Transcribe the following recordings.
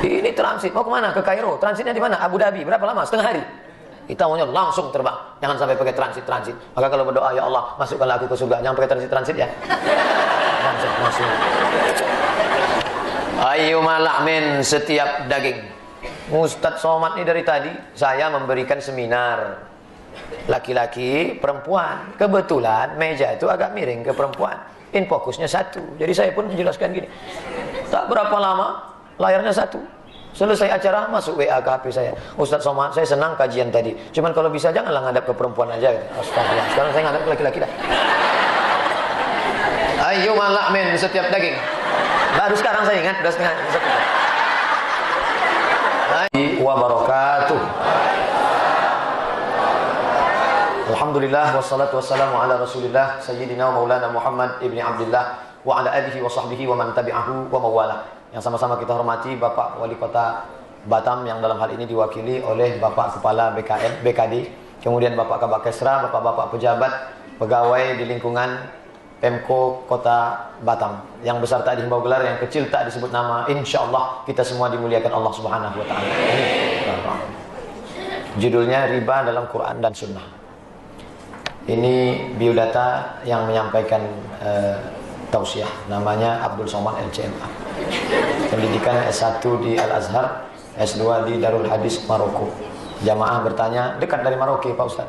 Ini transit, mau kemana? Ke Kairo. Transitnya di mana? Abu Dhabi. Berapa lama? Setengah hari. Kita maunya langsung terbang. Jangan sampai pakai transit. Maka kalau berdoa, ya Allah, masukkanlah aku ke surga. Jangan pakai transit ya. Langsung. Ayyuma lahmin, setiap daging. Ustadz Somad ini dari tadi saya memberikan seminar laki-laki, perempuan. Kebetulan meja itu agak miring ke perempuan. In fokusnya satu. Jadi saya pun menjelaskan gini. Tak berapa lama layarnya satu. Selesai acara masuk WA ke HP saya. Ustadz Somad, saya senang kajian tadi. Cuman kalau bisa janganlah ngadap ke perempuan aja. Astagfirullah. Sekarang saya ngadap ke laki-laki dah. Ayyuma lahmin, setiap daging. Baru sekarang saya ingat, sudah setengah. Wabarakatuh. Alhamdulillah wassalatu wassalamu ala Rasulillah sayyidina wa maulana Muhammad ibni Abdullah wa ala alihi wa sahbihi wa man tabi'ahu wa mawala. Yang sama-sama kita hormati Bapak Wali Kota Batam yang dalam hal ini diwakili oleh Bapak Kepala BKD, kemudian Bapak Kabakesra, Bapak-bapak pejabat, pegawai di lingkungan Pemko Kota Batam. Yang besar tak dihimbau gelar, yang kecil tak disebut nama. Insyaallah kita semua dimuliakan Allah Subhanahu wa taala. Judulnya riba dalam Quran dan Sunnah. Ini biodata yang menyampaikan tausiah, namanya Abdul Somad LCMA. Pendidikan S1 di Al-Azhar, S2 di Darul Hadis Maroko. Jamaah bertanya, dekat dari Maroko Pak Ustaz.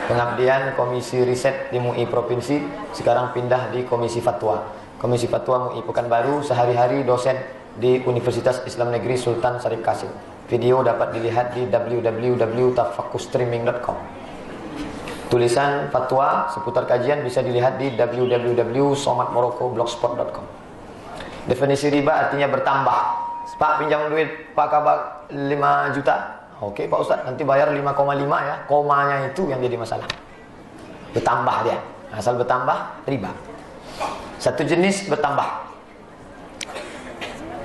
Pengabdian Komisi Riset di MUI Provinsi, sekarang pindah di Komisi Fatwa. Komisi Fatwa MUI Pekanbaru, sehari-hari dosen di Universitas Islam Negeri Sultan Syarif Kasim. Video dapat dilihat di www.tafakustreaming.com. Tulisan fatwa seputar kajian bisa dilihat di www.somadmoroccoblogspot.com. Definisi riba artinya bertambah. Pak pinjam duit Pak Kabak 5 juta. Oke Pak Ustadz, nanti bayar 5,5 ya. Komanya itu yang jadi masalah. Bertambah dia. Asal bertambah, riba. Satu jenis bertambah.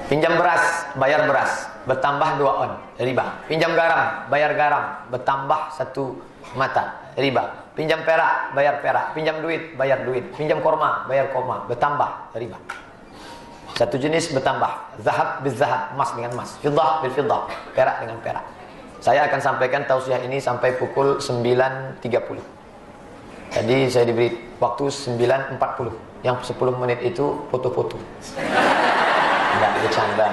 Pinjam beras, bayar beras, bertambah 2 on, riba. Pinjam garam, bayar garam, bertambah 1 mata, riba. Pinjam perak, bayar perak. Pinjam duit, bayar duit. Pinjam korma, bayar korma, bertambah, riba. Satu jenis bertambah. Zahab bil zahab, emas dengan emas. Fiddah bil fiddah, perak dengan perak. Saya akan sampaikan tausiah ini sampai pukul 9.30. Tadi saya diberi waktu 9.40. Yang 10 menit itu foto-foto. Enggak bercanda.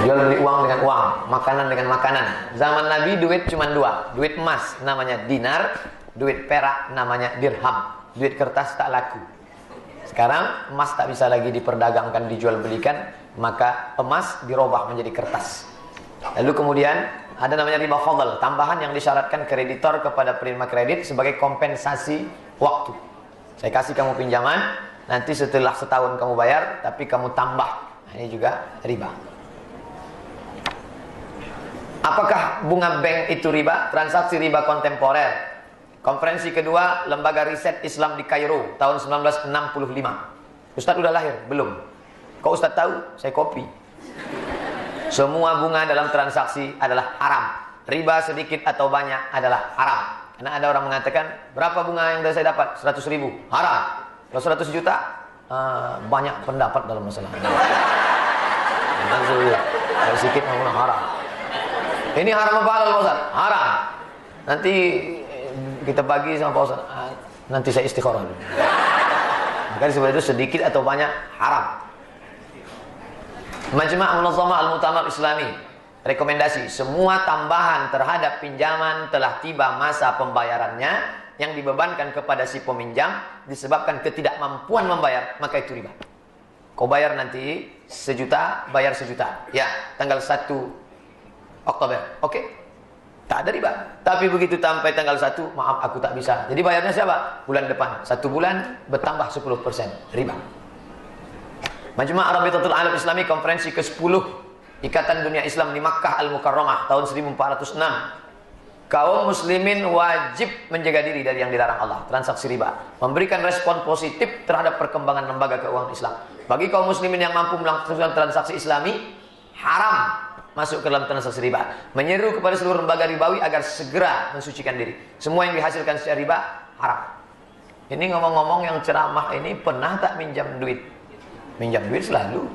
Jual beli uang dengan uang, makanan dengan makanan. Zaman Nabi duit cuma 2. Duit emas namanya dinar, duit perak namanya dirham. Duit kertas tak laku. Sekarang emas tak bisa lagi diperdagangkan, dijual belikan, maka emas dirubah menjadi kertas. Lalu kemudian ada namanya riba fadl, tambahan yang disyaratkan kreditor kepada penerima kredit sebagai kompensasi waktu. Saya kasih kamu pinjaman, nanti setelah setahun kamu bayar, tapi kamu tambah. Nah, ini juga riba. Apakah bunga bank itu riba? Transaksi riba kontemporer. Konferensi kedua Lembaga Riset Islam di Kairo tahun 1965. Ustadz udah lahir? Belum. Kok Ustadz tahu? Saya kopi. Semua bunga dalam transaksi adalah haram. Riba sedikit atau banyak adalah haram. Karena ada orang mengatakan, berapa bunga yang saya dapat? 100.000. Haram. Kalau 100 juta, banyak pendapat dalam masalah. Kalau sedikit memang haram. Ini haram apa halal Pak Ustaz? Haram. Nanti kita bagi sama Pak Ustaz. Nanti saya istikharah. Maka disebut itu sedikit atau banyak haram. Majma' Munazzamah Al-Mu'tamar Islami, rekomendasi semua tambahan terhadap pinjaman telah tiba masa pembayarannya yang dibebankan kepada si peminjam disebabkan ketidakmampuan membayar, maka itu riba. Kau bayar nanti 1 juta, bayar 1 juta. Ya, tanggal 1 Oktober. Oke. Tak ada riba. Tapi begitu sampai tanggal 1, maaf aku tak bisa. Jadi bayarnya siapa? Bulan depan. 1 bulan bertambah 10%. Riba. Majma' Rabitatul Alam Islami konferensi ke-10 Ikatan Dunia Islam di Makkah Al-Mukarramah tahun 1406. Kaum muslimin wajib menjaga diri dari yang dilarang Allah, transaksi riba. Memberikan respon positif terhadap perkembangan lembaga keuangan Islam. Bagi kaum muslimin yang mampu melakukan transaksi Islami, haram masuk ke dalam transaksi riba. Menyeru kepada seluruh lembaga ribawi agar segera mensucikan diri. Semua yang dihasilkan secara riba haram. Ini ngomong-ngomong yang ceramah ini pernah tak minjam duit Minjam duit selalu.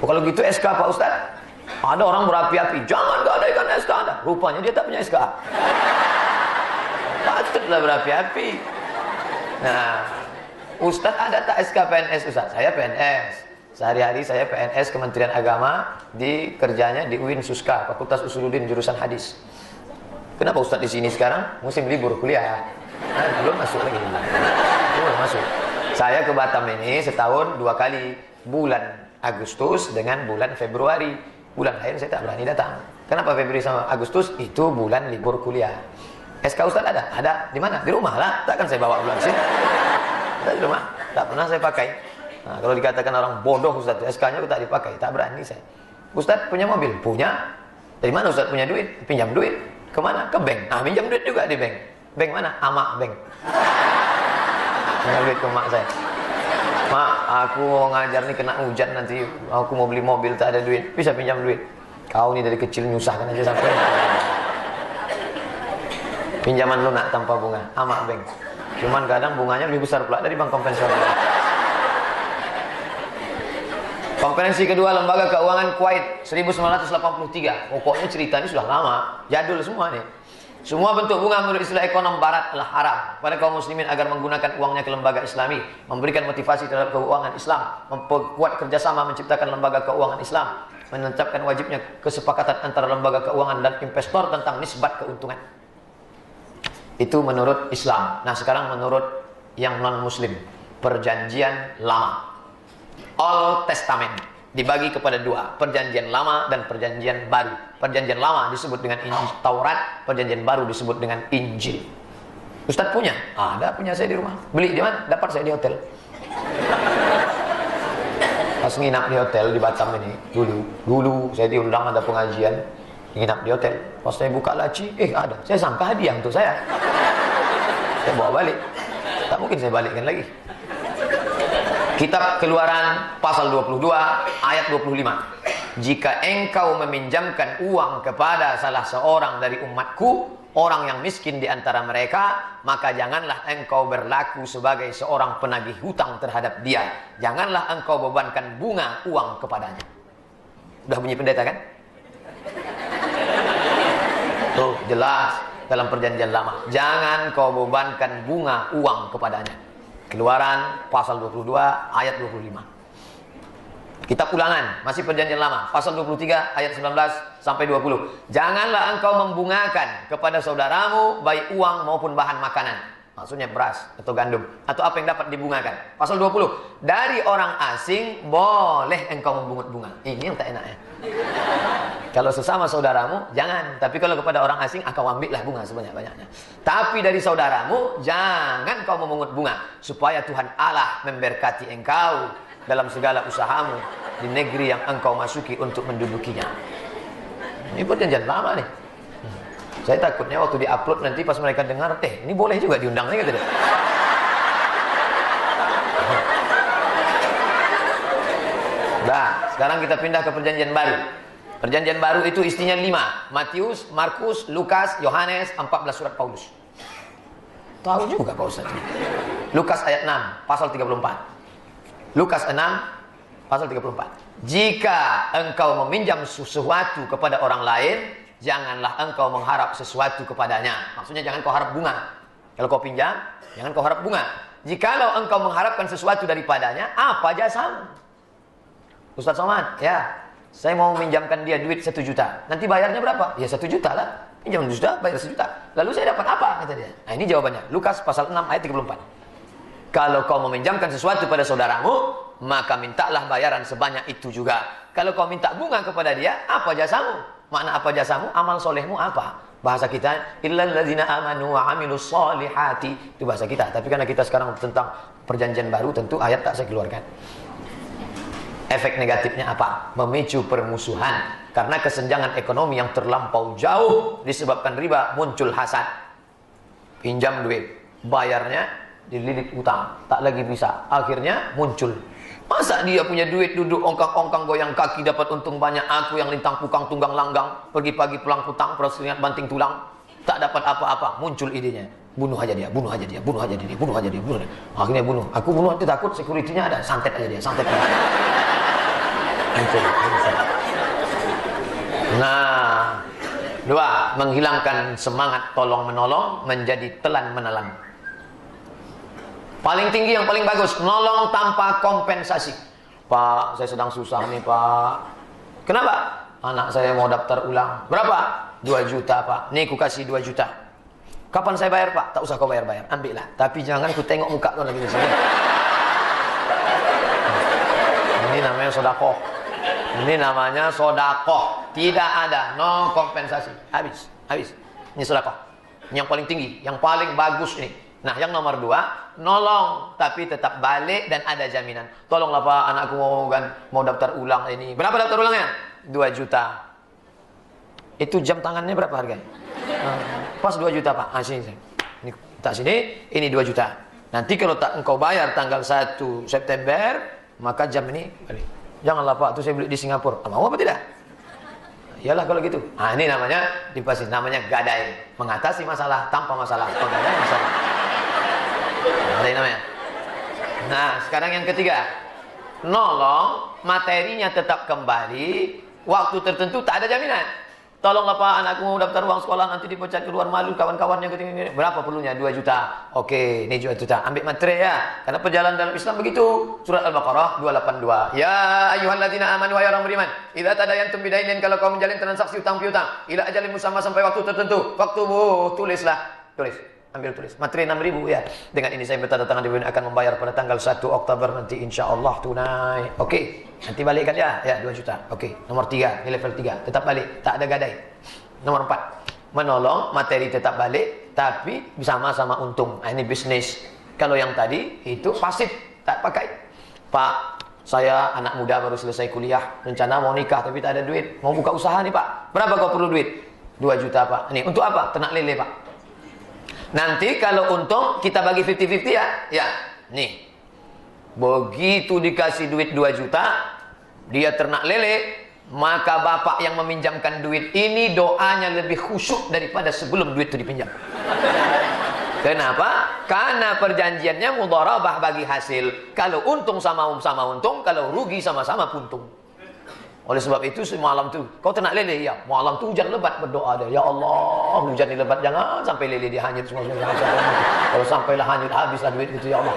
Oh, kalau gitu SK Pak Ustaz. Ada orang berapi-api, jangan gadaikan SK Anda. Rupanya dia tak punya SK. Patutlah berapi-api. Nah, Ustaz ada tak SK PNS Ustaz? Saya PNS. Sehari-hari saya PNS Kementerian Agama, di kerjanya di UIN Suska, Fakultas Usuluddin jurusan hadis. Kenapa Ustaz di sini sekarang? Musim libur kuliah. Nah, belum masuk lagi. Belum masuk. Saya ke Batam ini setahun 2 kali, bulan Agustus dengan bulan Februari. Bulan lain saya tak berani datang. Kenapa Februari sama Agustus? Itu bulan libur kuliah. SK Ustaz ada? Ada. Di mana? Di rumah lah. Takkan saya bawa pulang sini. Ada di rumah. Tak pernah saya pakai. Nah, kalau dikatakan orang bodoh Ustaz, SK-nya tak dipakai. Tak berani saya. Ustaz punya mobil? Punya. Dari mana Ustaz punya duit? Pinjam duit. Kemana? Ke bank. Nah, pinjam duit juga di bank. Bank mana? Amak Bank. Pinjam duit ke mak saya. Mak, aku mau ngajar nih, kena hujan nanti. Aku mau beli mobil, tak ada duit. Bisa pinjam duit? Kau nih dari kecil nyusahkan aja sampai. Pinjaman lunak tanpa bunga, Amak Bank. Cuman kadang bunganya lebih besar pula dari bank konvensional. Konferensi kedua Lembaga Keuangan Kuwait 1983. Pokoknya ceritanya sudah lama, jadul semua nih. Semua bentuk bunga menurut istilah ekonom barat adalah haram pada kaum muslimin agar menggunakan uangnya ke lembaga islami, memberikan motivasi terhadap keuangan Islam, memperkuat kerjasama menciptakan lembaga keuangan Islam, menetapkan wajibnya kesepakatan antara lembaga keuangan dan investor tentang nisbat keuntungan. Itu menurut Islam. Nah, sekarang menurut yang non muslim, perjanjian lama, Old Testament dibagi kepada 2, perjanjian lama dan perjanjian baru. Perjanjian lama disebut dengan Injil Taurat, perjanjian baru disebut dengan Injil. Ustaz punya? Ada, punya saya di rumah. Beli di mana? Dapat saya di hotel. Pas nginap di hotel di Batam ini, dulu saya diundang ada pengajian, nginap di hotel. Pas saya buka laci, ada. Saya sangka hadiah untuk saya. Saya bawa balik. Tak mungkin saya balikkan lagi. Kitab Keluaran pasal 22 ayat 25. Jika engkau meminjamkan uang kepada salah seorang dari umatku, orang yang miskin di antara mereka, maka janganlah engkau berlaku sebagai seorang penagih hutang terhadap dia. Janganlah engkau bebankan bunga uang kepadanya. Udah bunyi pendeta kan? Tuh, jelas dalam perjanjian lama. Jangan kau bebankan bunga uang kepadanya. Keluaran pasal 22 ayat 25. Kitab Ulangan masih perjanjian lama pasal 23 ayat 19 sampai 20. Janganlah engkau membungakan kepada saudaramu baik uang maupun bahan makanan. Maksudnya beras atau gandum atau apa yang dapat dibungakan. Pasal 20. Dari orang asing boleh engkau membungut bunga. Ini yang tak enaknya. Kalau sesama saudaramu jangan, tapi kalau kepada orang asing engkau ambillah bunga sebanyak-banyaknya. Tapi dari saudaramu jangan kau memungut bunga, supaya Tuhan Allah memberkati engkau dalam segala usahamu di negeri yang engkau masuki untuk mendudukinya. Ini perjanjian lama nih. Saya takutnya waktu diupload nanti pas mereka dengar, ini boleh juga diundang nih gitu deh. Nah, sekarang kita pindah ke perjanjian baru. Perjanjian baru itu isinya 5. Matius, Markus, Lukas, Yohanes, 14 surat Paulus. Tahu juga Pak Ustaz. Lukas ayat 6, pasal 34. Lukas 6, pasal 34. Jika engkau meminjam sesuatu kepada orang lain, janganlah engkau mengharap sesuatu kepadanya. Maksudnya jangan kau harap bunga. Kalau kau pinjam, jangan kau harap bunga. Jikalau engkau mengharapkan sesuatu daripadanya, apa jasamu? Ustaz Somad, ya, saya mau minjamkan dia duit 1 juta. Nanti bayarnya berapa? Ya 1 juta lah. Pinjam 1 juta, bayar 1 juta. Lalu saya dapat apa? Kata dia. Nah, ini jawabannya. Lukas pasal 6 ayat 34. Kalau kau meminjamkan sesuatu pada saudaramu, maka mintalah bayaran sebanyak itu juga. Kalau kau minta bunga kepada dia, apa jasamu? Makna apa jasamu? Amal solehmu apa? Bahasa kita, illal ladzina amanu wa amilus solihati. Itu bahasa kita. Tapi karena kita sekarang tentang perjanjian baru, tentu ayat tak saya keluarkan. Efek negatifnya apa? Memicu permusuhan. Karena kesenjangan ekonomi yang terlampau jauh disebabkan riba, muncul hasad. Pinjam duit, bayarnya dililit utang, tak lagi bisa. Akhirnya muncul. Masa dia punya duit duduk ongkang-ongkang goyang kaki dapat untung banyak, aku yang lintang pukang tunggang langgang, pergi pagi pulang petang, perut ingat banting tulang, tak dapat apa-apa. Muncul idenya. Bunuh aja dia, bunuh aja dia, bunuh aja dia, bunuh aja dia, bunuh. Akhirnya bunuh. Aku bunuh itu takut security-nya ada, santet aja dia, santet aja. Nah, dua, menghilangkan semangat tolong menolong menjadi telan menelan. Paling tinggi yang paling bagus, nolong tanpa kompensasi. Pak, saya sedang susah nih Pak. Kenapa? Anak saya mau daftar ulang. Berapa? 2 juta Pak. Nih ku kasih 2 juta. Kapan saya bayar Pak? Tak usah kau bayar-bayar, ambillah. Tapi jangan ku tengok muka kau lagi di sini. Ini namanya sedekah. Ini namanya sedekah. Tidak ada, no kompensasi. Habis, habis. Ini sedekah. Ini yang paling tinggi, yang paling bagus ini. Nah, yang nomor 2, nolong tapi tetap balik dan ada jaminan. Tolonglah Pak, anakku mau daftar ulang ini. Berapa daftar ulangnya? 2 juta. Itu jam tangannya berapa harganya? Pas 2 juta Pak. Ah, sini. Ini tak sini, ini 2 juta. Nanti kalau tak engkau bayar tanggal 1 September, maka jam ini balik. Janganlah Pak, itu saya beli di Singapura. Mau apa tidak? Iyalah kalau gitu. Ah, ini namanya dipasin, namanya gadai. Mengatasi masalah tanpa masalah. Gadai masalah. Ada yang namanya. Nah, sekarang yang ketiga. Nolong, materinya tetap kembali, waktu tertentu tak ada jaminan. Tolonglah Pak, anakku mau daftar uang sekolah, nanti dipecat keluar malu, kawan-kawannya ketinggian. Berapa perlunya? 2 juta. Oke, ini 2 juta. Ambil materai ya. Karena perjalanan dalam Islam begitu. Surat Al-Baqarah 282. Ya ayyuhalladzina amanu wa ya orang beriman. Idza tadayantum bidainin, kalau kau menjalin transaksi utang piutang, ila ajalin musamma, sampai waktu tertentu. Waktumu tulislah. Tulis. Ambil tulis. Materai 6.000 ya. Dengan ini saya bertanda tangan akan membayar pada tanggal 1 Oktober nanti insyaallah tunai. Oke. Nanti balikkan ya. Ya 2 juta. Oke. Nomor 3, ini level 3. Tetap balik. Tak ada gadai. Nomor 4. Menolong, materi tetap balik, tapi sama-sama untung. Nah, ini bisnis. Kalau yang tadi itu pasif, tak pakai. Pak, saya anak muda baru selesai kuliah, rencana mau nikah tapi tak ada duit. Mau buka usaha nih Pak. Berapa kau perlu duit? 2 juta Pak. Ini untuk apa? Ternak lele Pak. Nanti kalau untung kita bagi 50-50 ya. Ya, nih. Begitu dikasih duit 2 juta, dia ternak lele, maka bapak yang meminjamkan duit ini doanya lebih khusyuk daripada sebelum duit itu dipinjam. Kenapa? Karena perjanjiannya mudharabah bagi hasil. Kalau untung sama-sama untung, kalau rugi sama-sama puntung. Oleh sebab itu semalam tu kau ternak lele ya, malam tu hujan lebat, berdoa dia, ya Allah, hujan ni lebat, jangan sampai lele dia hanyut semua, jangan sampai. Kalau sampailah hanyut habislah duit itu ya Allah.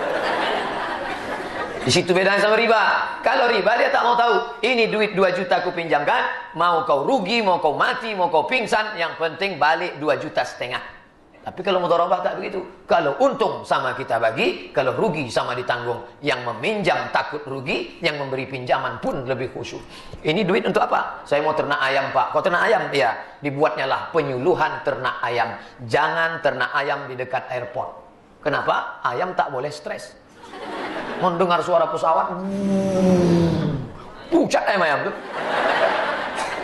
Di situ bedanya sama riba. Kalau riba dia tak mau tahu. Ini duit 2 juta ku pinjamkan, mau kau rugi, mau kau mati, mau kau pingsan, yang penting balik 2,5 juta. Tapi kalau mudharabah tak begitu. Kalau untung sama kita bagi, kalau rugi sama ditanggung. Yang meminjam takut rugi, yang memberi pinjaman pun lebih khusyuk. Ini duit untuk apa? Saya mau ternak ayam Pak. Kau ternak ayam? Ya, dibuatnya lah penyuluhan ternak ayam. Jangan ternak ayam di dekat airport. Kenapa? Ayam tak boleh stres. Mendengar suara pesawat, pucat ayam tuh.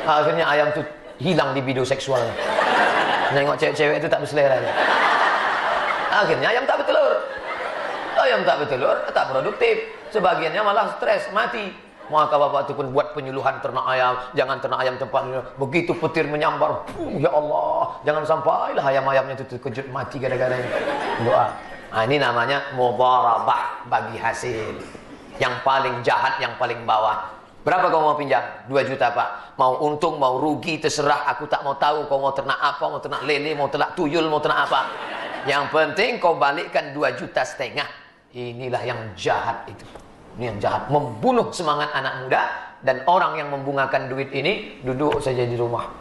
Akhirnya ayam tuh hilang di video seksualnya. Nengok cewek-cewek itu tak berselera. Akhirnya ayam tak bertelur. Ayam tak bertelur, tak produktif. Sebagiannya malah stres, mati. Maka bapak itu pun buat penyuluhan ternak ayam. Jangan ternak ayam tempatnya. Begitu petir menyambar, ya Allah, jangan sampailah ayam-ayamnya itu terkejut mati gara-gara ini. Doa. Nah, ini namanya mudharabah bagi hasil. Yang paling jahat, yang paling bawah. Berapa kau mau pinjam? 2 juta Pak. Mau untung, mau rugi, terserah. Aku tak mau tahu kau mau ternak apa, mau ternak lele, mau ternak tuyul, mau ternak apa. Yang penting kau balikkan 2,5 juta. Inilah yang jahat itu. Ini yang jahat. Membunuh semangat anak muda. Dan orang yang membungakan duit ini duduk saja di rumah.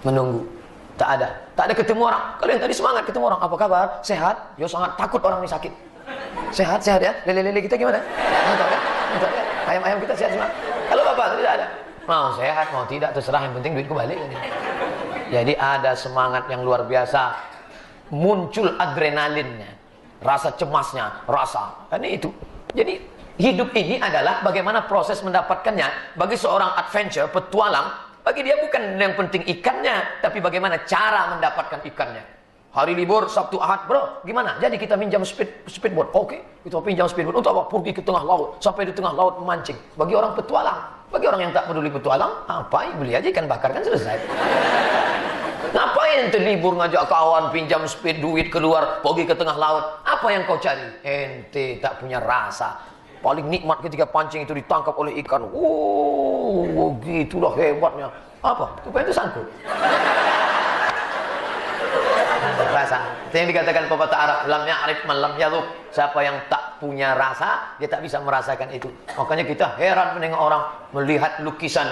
Menunggu. Tak ada. Tak ada ketemu orang. Kalau yang tadi semangat ketemu orang. Apa kabar? Sehat? Yo sangat takut orang ini sakit. Sehat, sehat ya. Lele-lele kita gimana? Mantap ya? Mantap ya? Ayam-ayam kita sehat semua. Kalau bapak tidak ada. Mau sehat, mau tidak, terserah. Yang penting duit kembali. Jadi ada semangat yang luar biasa. Muncul adrenalinnya. Rasa cemasnya. Rasa. Ini itu. Jadi hidup ini adalah bagaimana proses mendapatkannya. Bagi seorang adventure, petualang, bagi dia bukan yang penting ikannya, tapi bagaimana cara mendapatkan ikannya. Hari libur, Sabtu, Ahad, bro, gimana? Jadi kita minjam speedboat. Oke, kita pinjam speedboat. Untuk apa? Pergi ke tengah laut. Sampai di tengah laut memancing. Bagi orang petualang. Bagi orang yang tak peduli petualang, apa? Beli aja ikan bakar, kan selesai. Ngapain terlibur ngajak kawan pinjam speed duit keluar pergi ke tengah laut? Apa yang kau cari? Ente tak punya rasa. Paling nikmat ketika pancing itu ditangkap oleh ikan. Gitulah hebatnya. Apa? Rupanya itu sangkut. Rasa. Itu yang dikatakan pepatah Arab, lam ya'rif man lam yadhuq. Siapa yang tak punya rasa, dia tak bisa merasakan itu. Makanya kita heran menengok orang melihat lukisan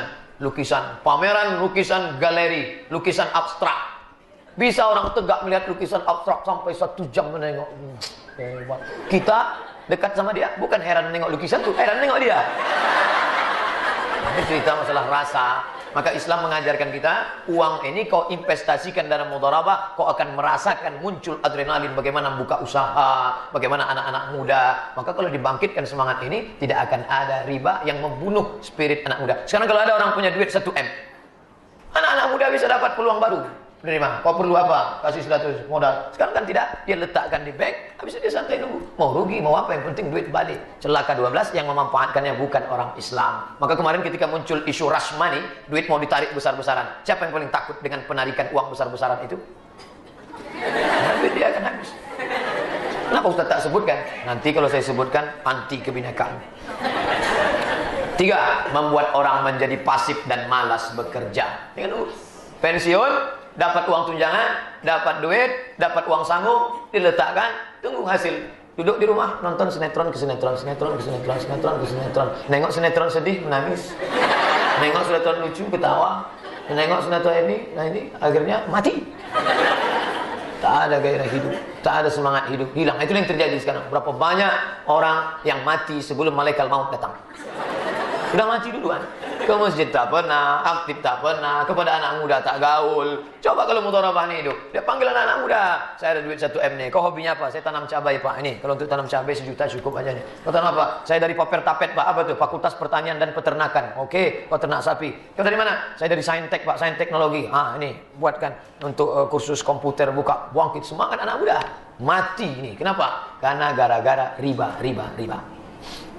pameran, lukisan galeri, lukisan abstrak. Bisa orang tegak melihat lukisan abstrak sampai 1 jam menengok. Hebat. Kita dekat sama dia, bukan heran menengok lukisan tuh, heran menengok dia. Ini cerita masalah rasa. Maka Islam mengajarkan kita, uang ini kau investasikan dalam mudharabah, kau akan merasakan muncul adrenalin, bagaimana buka usaha, bagaimana anak-anak muda. Maka kalau dibangkitkan semangat ini, tidak akan ada riba yang membunuh spirit anak muda. Sekarang kalau ada orang punya duit 1 M, anak-anak muda bisa dapat peluang baru. Menerima, kau perlu apa? Kasih 100 modal. Sekarang kan tidak, dia letakkan di bank, habis itu dia santai nunggu. Mau rugi, mau apa, yang penting duit balik. Celaka 12 yang memanfaatkannya bukan orang Islam. Maka kemarin ketika muncul isu rush money, duit mau ditarik besar-besaran. Siapa yang paling takut dengan penarikan uang besar-besaran itu? Nah, duit dia akan habis. Kenapa Ustaz tak sebutkan? Nanti kalau saya sebutkan, anti kebinekaan. 3, membuat orang menjadi pasif dan malas bekerja. Dengan dulu, pensiun, dapat uang tunjangan, dapat duit, dapat uang sanggup, diletakkan, tunggu hasil. Duduk di rumah, nonton sinetron ke sinetron, sinetron ke sinetron, sinetron ke sinetron. Nengok sinetron sedih, menangis. Nengok sinetron lucu, ketawa. Nengok sinetron ini, nah ini akhirnya mati. Tak ada gairah hidup, tak ada semangat hidup, hilang. Itu yang terjadi sekarang. Berapa banyak orang yang mati sebelum malaikat maut datang. Sudah mati duluan. Ke masjid tak pernah, aktif tak pernah, kepada anak muda tak gaul. Coba kalau mudharabah nih hidup, dia panggil anak muda. Saya ada duit 1 M nih. Kau hobinya apa? Saya tanam cabai Pak. Ini kalau untuk tanam cabai 1 juta cukup aja nih. Kau tanam apa? Saya dari Paper Tapet Pak. Apa tuh? Fakultas Pertanian dan Peternakan. Oke, kau ternak sapi. Kau dari mana? Saya dari Saintek Pak, Sains Teknologi. Ah ini buatkan untuk kursus komputer buka. Bangkit semangat anak muda. Mati ini. Kenapa? Karena gara-gara riba.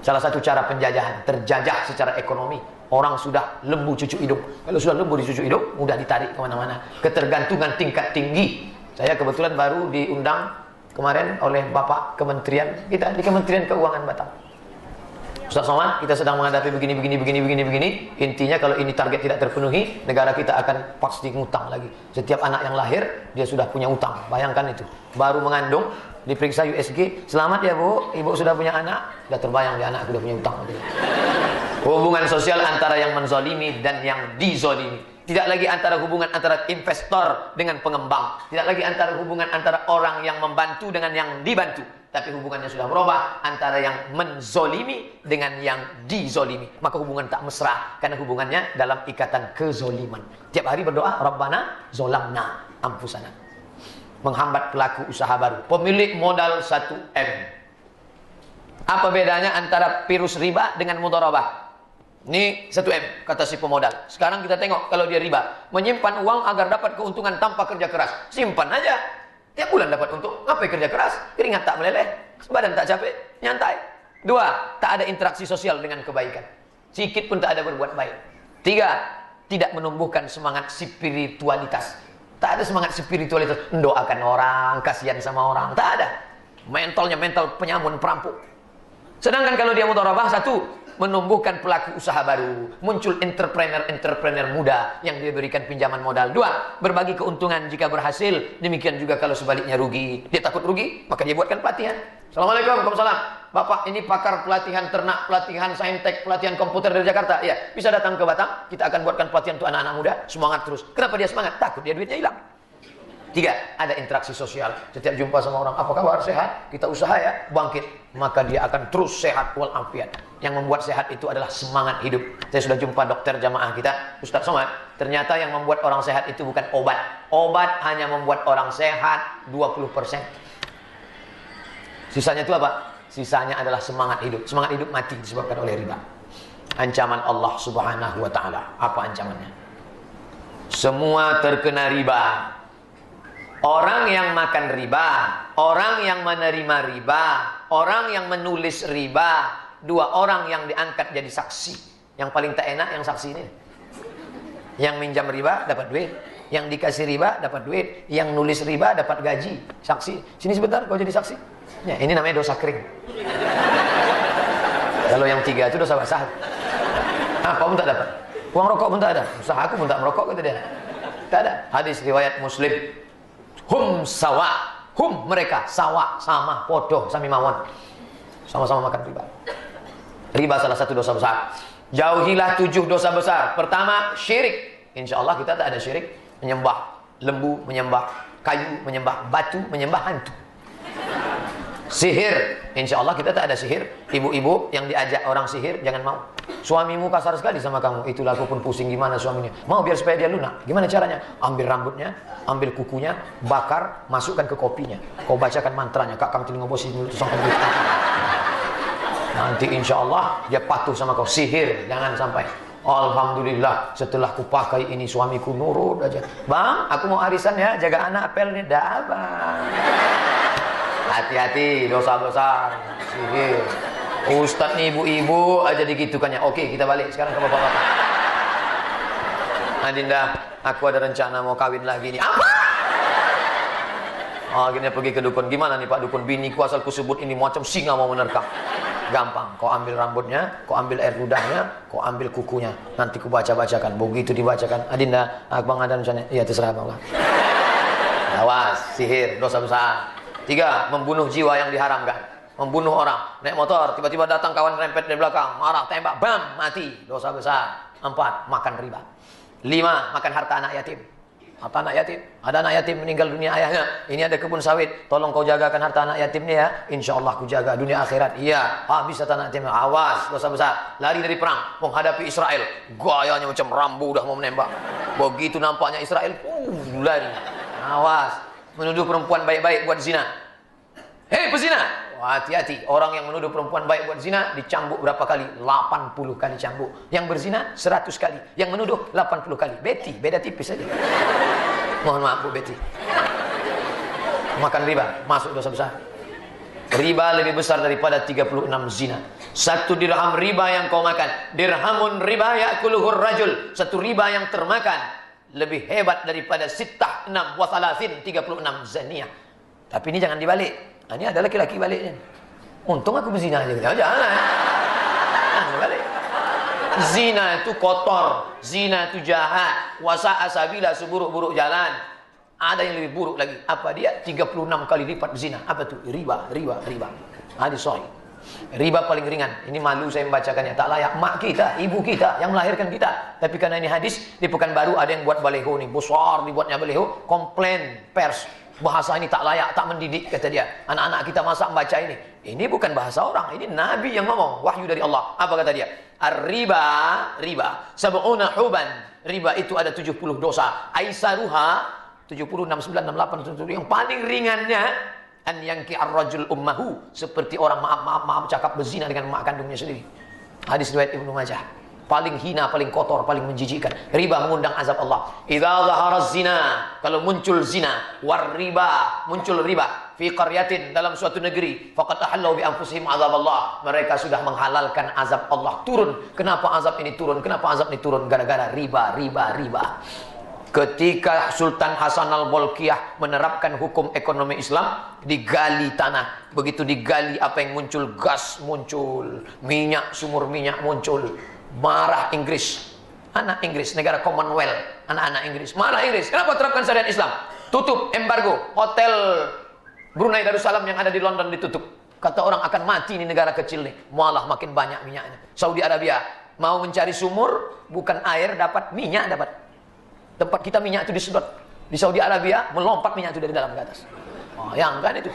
Salah satu cara penjajahan, terjajah secara ekonomi. Orang sudah lembu cucuk hidung. Kalau sudah lembu di cucuk hidung, mudah ditarik kemana-mana. Ketergantungan tingkat tinggi. Saya kebetulan baru diundang kemarin oleh Bapak Kementerian kita di Kementerian Keuangan Batam. Ustaz Somad, kita sedang menghadapi begini. Intinya kalau ini target tidak terpenuhi, negara kita akan pasti ngutang lagi. Setiap anak yang lahir, dia sudah punya utang. Bayangkan itu. Baru mengandung, diperiksa USG, selamat ya Bu, ibu sudah punya anak. Sudah terbayang dia anak sudah punya utang. Hubungan sosial antara yang menzalimi dan yang dizalimi. Tidak lagi antara hubungan antara investor dengan pengembang. Tidak lagi antara hubungan antara orang yang membantu dengan yang dibantu. Tapi hubungannya sudah berubah antara yang menzolimi dengan yang dizolimi. Maka hubungan tak mesra karena hubungannya dalam ikatan kezoliman. Tiap hari berdoa, Rabbana zolamna ampusana. Menghambat pelaku usaha baru. Pemilik modal 1 M. Apa bedanya antara virus riba dengan mudharabah? Ini 1 M, kata si pemodal. Sekarang kita tengok kalau dia riba. Menyimpan uang agar dapat keuntungan tanpa kerja keras. Simpan aja. Tiap bulan dapat untung. Ngapain kerja keras? Keringat tak meleleh. Badan tak capek. Nyantai. 2, tak ada interaksi sosial dengan kebaikan. Sikit pun tak ada berbuat baik. 3, tidak menumbuhkan semangat spiritualitas. Tak ada semangat spiritualitas. Mendoakan orang, kasihan sama orang. Tak ada. Mentalnya mental penyamun, perampok. Sedangkan kalau dia mudharabah, 1, menumbuhkan pelaku usaha baru, muncul entrepreneur muda yang dia berikan pinjaman modal. 2, berbagi keuntungan jika berhasil. Demikian juga kalau sebaliknya rugi, dia takut rugi, maka dia buatkan pelatihan. Assalamualaikum, waalaikumsalam. Bapak ini pakar pelatihan ternak, pelatihan saintek, pelatihan komputer dari Jakarta. Ya, bisa datang ke Batam, kita akan buatkan pelatihan untuk anak-anak muda. Semangat terus. Kenapa dia semangat? Takut dia duitnya hilang. 3, ada interaksi sosial. Setiap jumpa sama orang, apa kabar, sehat? Kita usaha ya, bangkit. Maka dia akan terus sehat walafiat. Yang membuat sehat itu adalah semangat hidup. Saya sudah jumpa dokter jamaah kita, Ustaz Somad. Ternyata yang membuat orang sehat itu bukan obat. Obat hanya membuat orang sehat 20%. Sisanya itu apa? Sisanya adalah semangat hidup. Semangat hidup mati disebabkan oleh riba. Ancaman Allah Subhanahu wa taala. Apa ancamannya? Semua terkena riba. Orang yang makan riba, orang yang menerima riba, orang yang menulis riba, 2 orang yang diangkat jadi saksi. Yang paling tak enak yang saksi ini. Yang minjam riba dapat duit, Yang dikasih riba dapat duit, yang nulis riba dapat gaji. Saksi, sini sebentar kau jadi saksi. Ya, ini namanya dosa kering. Kalau yang 3 itu dosa basah. Kau pun tak dapat. Uang rokok pun tak ada. Usaha aku pun tak merokok, kata dia. Tak ada. Hadis riwayat Muslim. Hum sawa. Hum mereka sawa, sama, podo, sami mawon. Sama-sama makan riba. Riba salah satu dosa besar. Jauhilah 7 dosa besar. Pertama, syirik. Insya Allah kita tak ada syirik. Menyembah lembu, menyembah kayu, menyembah batu, menyembah hantu. Sihir. Insya Allah kita tak ada sihir. Ibu-ibu yang diajak orang sihir, jangan mau. Suamimu kasar sekali sama kamu. Itulah aku pun pusing gimana suaminya. Mau biar supaya dia lunak. Gimana caranya? Ambil rambutnya, ambil kukunya, bakar, masukkan ke kopinya. Kau bacakan mantranya. Kakang telinga bosi mulut sampai gitu. Nanti insya Allah dia patuh sama kau. Sihir, jangan sampai. Alhamdulillah setelah kupakai ini suamiku nurut aja. Bang, aku mau arisan ya, jaga anak apel nih. Dah bang. Hati-hati, dosa besar. Sihir. Ustadz nih ibu-ibu aja digitukannya. Oke, kita balik sekarang ke bapak-bapak. Adinda, aku ada rencana mau kawin lagi nih. Apa? Akhirnya pergi ke dukun. Gimana nih Pak Dukun? Biniku asal kusebut ini macam singa mau menerkam. Gampang. Kau ambil rambutnya, kau ambil air ludahnya, kau ambil kukunya. Nanti ku baca-bacakan. Begitu dibacakan. Adinda, abang ada rencana. Iya terserah bang. Awas, sihir, dosa besar. 3, membunuh jiwa yang diharamkan. Membunuh orang, naik motor, tiba-tiba datang kawan rempet dari belakang, marah, tembak, bam, mati, dosa besar. 4, makan riba. 5, makan harta anak yatim. Harta anak yatim, ada anak yatim meninggal dunia ayahnya. Ini ada kebun sawit, tolong kau jagakan harta anak yatim ni ya. Insya Allah ku jaga dunia akhirat. Iya, habis harta anak yatim, awas, dosa besar. Lari dari perang, menghadapi Israel. Gayanya macam Rambo udah mau menembak. Begitu nampaknya Israel, lari. Awas, menuduh perempuan baik-baik buat zina. Hei pezina! Hati-hati, orang yang menuduh perempuan baik buat zina dicambuk berapa kali? 80 kali cambuk. Yang berzina 100 kali. Yang menuduh 80 kali. Betty, beda tipis saja. Mohon maaf Bu Betty. Makan riba, masuk dosa besar. Riba lebih besar daripada 36 zina. 1 dirham riba yang kau makan. Dirhamun riba ya'kuluhur rajul. 1 riba yang termakan lebih hebat daripada 6 wa 36 zaniyah. Tapi ini jangan dibalik. Nah, ini ada laki-laki baliknya. Untung aku berzina aja. Jangan. Balik. Zina itu kotor, zina itu jahat, wasa'a sabila seburuk-buruk jalan. Ada yang lebih buruk lagi. Apa dia? 36 kali lipat zina. Apa itu? Riba. Hadis sahih. Riba paling ringan. Ini malu saya membacakannya. Tak layak mak kita, ibu kita yang melahirkan kita. Tapi karena ini hadis, di Pekanbaru ada yang buat baleho nih. Besar dibuatnya baleho, komplain pers. Bahasa ini tak layak, tak mendidik, kata dia. Anak-anak kita masa membaca ini. Ini bukan bahasa orang, ini Nabi yang ngomong, wahyu dari Allah. Apa kata dia? Riba, sab'una huban. Riba itu ada 70 dosa. Aisaruha 70, 69, 68, 70. Yang paling ringannya an yanki ar-rajul ummahu, seperti orang maaf cakap berzina dengan mak kandungnya sendiri. Hadis riwayat Ibnu Majah. Paling hina, paling kotor, paling menjijikkan. Riba mengundang azab Allah. Idza zahara zina, kalau muncul zina, war riba, muncul riba fi qaryatin, dalam suatu negeri, faqad ahallu bi anfusihim azab Allah. Mereka sudah menghalalkan azab Allah turun. Kenapa azab ini turun? Kenapa azab ini turun? Gara-gara riba. Ketika Sultan Hasan al-Bolkiah menerapkan hukum ekonomi Islam, digali tanah. Begitu digali, apa yang muncul? Gas muncul, minyak, sumur minyak muncul. Marah Inggris, anak Inggris, negara Commonwealth, anak-anak Inggris, marah Inggris. Kenapa terapkan syariat Islam? Tutup, embargo, hotel Brunei Darussalam yang ada di London ditutup. Kata orang akan mati ini negara kecil nih, malah makin banyak minyaknya. Saudi Arabia mau mencari sumur, bukan air dapat, minyak dapat. Tempat kita minyak itu disedot. Di Saudi Arabia melompat minyak itu dari dalam ke atas. Oh, yang kan itu.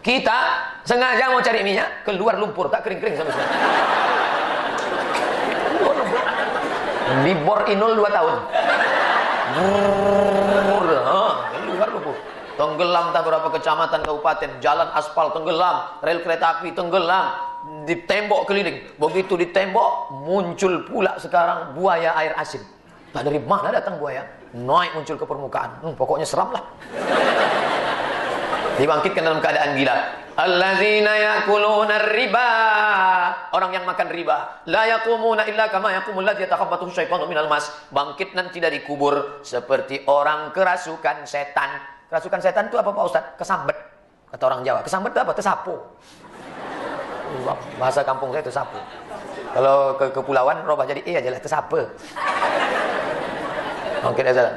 Kita sengaja mau cari minyak, keluar lumpur, tak kering-kering sama sekali. Di bor inul 2 tahun. Keluar lumpur. Tenggelam tak berapa kecamatan kabupaten, jalan aspal tenggelam, rel kereta api tenggelam, di tembok keliling. Begitu di tembok muncul pula sekarang buaya air asin. Nah, dari mana datang buaya? Naik muncul ke permukaan. Pokoknya seram lah. Dibangkitkan dalam keadaan gila. Alladzina yakuluna riba riba, orang yang makan riba, la yaqumuna illa kama yaqumul ladzi yatakhabbathu syaitanu minal mas. Bangkit nanti dari kubur seperti orang kerasukan setan. Kerasukan setan itu apa Pak Ustaz? Kesambet. Kata orang Jawa. Kesambet itu apa? Tersapu. Bahasa kampung saya tersapu. Kalau ke kepulauan robah jadi aja lah tersapu. Mungkin aja.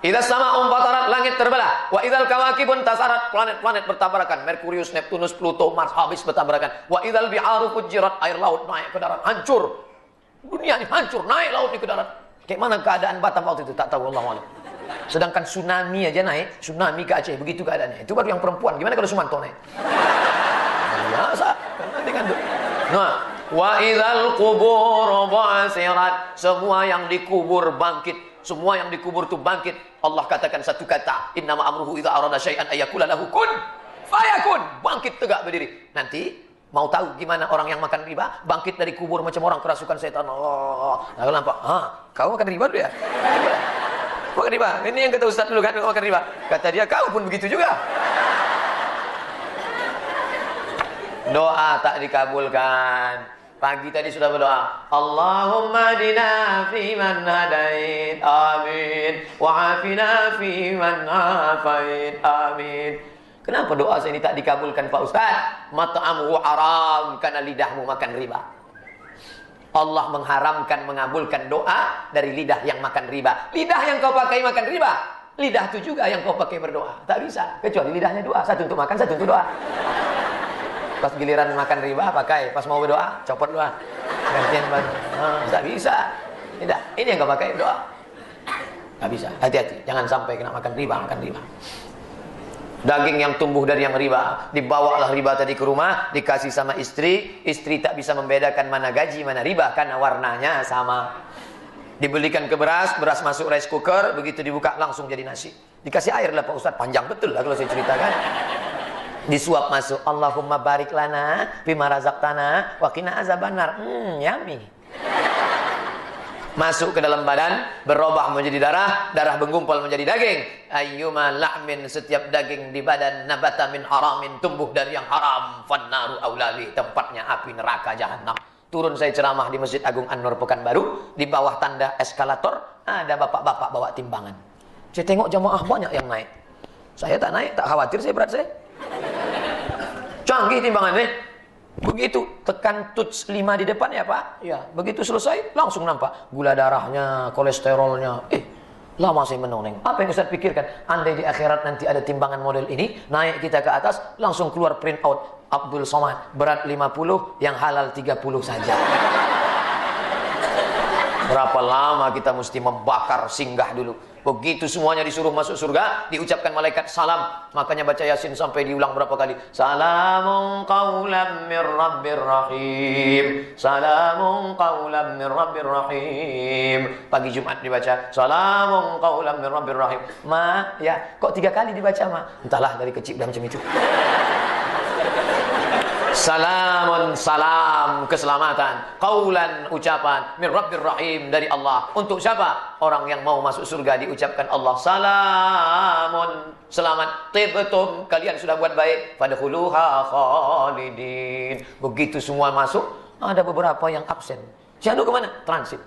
Idza sama'un fatarat, langit terbelah. Wa idzal kawakibun tasarat, planet-planet bertabrakan. Merkurius, Neptunus, Pluto, Mars habis bertabrakan. Wa idzal bi'aru fujirat, air laut naik ke darat, hancur. Dunia ini hancur, naik laut ke darat. Kayak mana keadaan Batam waktu itu? Tak tahu, Allah. Sedangkan tsunami aja naik, tsunami ke Aceh, begitu keadaannya. Itu baru yang perempuan. Gimana kalau Sumanto naik? Biasa. Nah, wa idzal qubur bu'sirat, semua yang dikubur bangkit. Semua yang dikubur itu bangkit. Allah katakan satu kata, innama amruhu idza arada syai'an ayyakula lahu kun fayakun. Bangkit tegak berdiri. Nanti mau tahu gimana orang yang makan riba bangkit dari kubur macam orang kerasukan setan. Allah. Nah, nampak? Kau makan riba dulu ya? Makan riba. Ini yang kata Ustaz dulu kan, makan riba. Kata dia, kau pun begitu juga. Doa tak dikabulkan. Pagi tadi sudah berdoa, Allahumma dina fi man hadait, amin. Wa afina fi man afait, amin. Kenapa doa saya ini tak dikabulkan Pak Ustaz? Mat'amuhu haram, karena lidahmu makan riba. Allah mengharamkan mengabulkan doa dari lidah yang makan riba. Lidah yang kau pakai makan riba, lidah itu juga yang kau pakai berdoa. Tak bisa, kecuali lidahnya dua, satu untuk makan, satu untuk doa. Pas giliran makan riba pakai, pas mau berdoa copot doa. Gantian tak bisa. Tidak, ini yang kau pakai berdoa. Tak bisa. Hati-hati, jangan sampai kena makan riba, makan riba. Daging yang tumbuh dari yang riba, dibawalah riba tadi ke rumah, dikasih sama istri, istri tak bisa membedakan mana gaji, mana riba karena warnanya sama. Dibelikan ke beras, beras masuk rice cooker, begitu dibuka langsung jadi nasi. Dikasih air lah Pak Ustaz, panjang betul lah kalau saya ceritakan. Disuap masuk, Allahumma barik lana bima razaqtana wa qina azabannar. Yummy. Masuk ke dalam badan, berubah menjadi darah, darah menggumpal menjadi daging. Ayyuma la'min, setiap daging di badan nabata min haramin, tumbuh dari yang haram, fannaru aulali, tempatnya api neraka jahanam. Turun saya ceramah di Masjid Agung An-Nur Pekanbaru, di bawah tanda eskalator ada bapak-bapak bawa timbangan. Saya tengok jamaah banyak yang naik. Saya tak naik, tak khawatir saya berat saya. Canggih timbangannya. Begitu tekan tuts 5 di depan ya Pak. Ya, begitu selesai langsung nampak gula darahnya, kolesterolnya. Lama saya menoneng. Apa yang Ustaz pikirkan? Andai di akhirat nanti ada timbangan model ini, naik kita ke atas, langsung keluar print out Abdul Somad, berat 50, yang halal 30 saja. Berapa lama kita mesti membakar singgah dulu. Begitu semuanya disuruh masuk surga, diucapkan malaikat salam. Makanya baca Yasin sampai diulang berapa kali. Salamun qawlam mir rabbir rahim. Salamun qawlam mir rabbir rahim. Pagi Jumat dibaca salamun qawlam mir rabbir rahim. Ya, kok 3 kali dibaca Entahlah, dari kecil dah macam itu. Salamun, salam, keselamatan. Qaulan, ucapan. Min Rabbir Rahim, dari Allah. Untuk siapa? Orang yang mau masuk surga diucapkan Allah. Salamun, selamat. Tibtum, kalian sudah buat baik. Fadkhuluha khalidin. Begitu semua masuk, ada beberapa yang absen. Jangan kemana? Transit.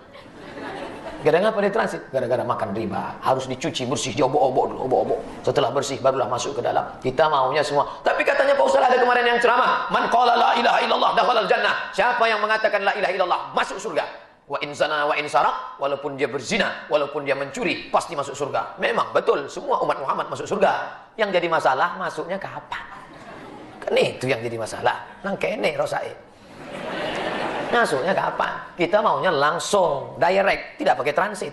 Gara-gara apa dia transit? Gara-gara makan riba. Harus dicuci bersih, diobok-obok dulu, obok-obok. Setelah bersih barulah masuk ke dalam. Kita maunya semua. Tapi katanya Pak Ustaz ada kemarin yang ceramah, man qala la ilaha illallah dakhalal jannah. Siapa yang mengatakan la ilaha illallah masuk surga. Wa in zana wa in sarak, walaupun dia berzina, walaupun dia mencuri, pasti masuk surga. Memang betul, semua umat Muhammad masuk surga. Yang jadi masalah masuknya kapan? Kan itu yang jadi masalah. Nang kene rosae. Masuknya kapan? Kita maunya langsung, direct, tidak pakai transit.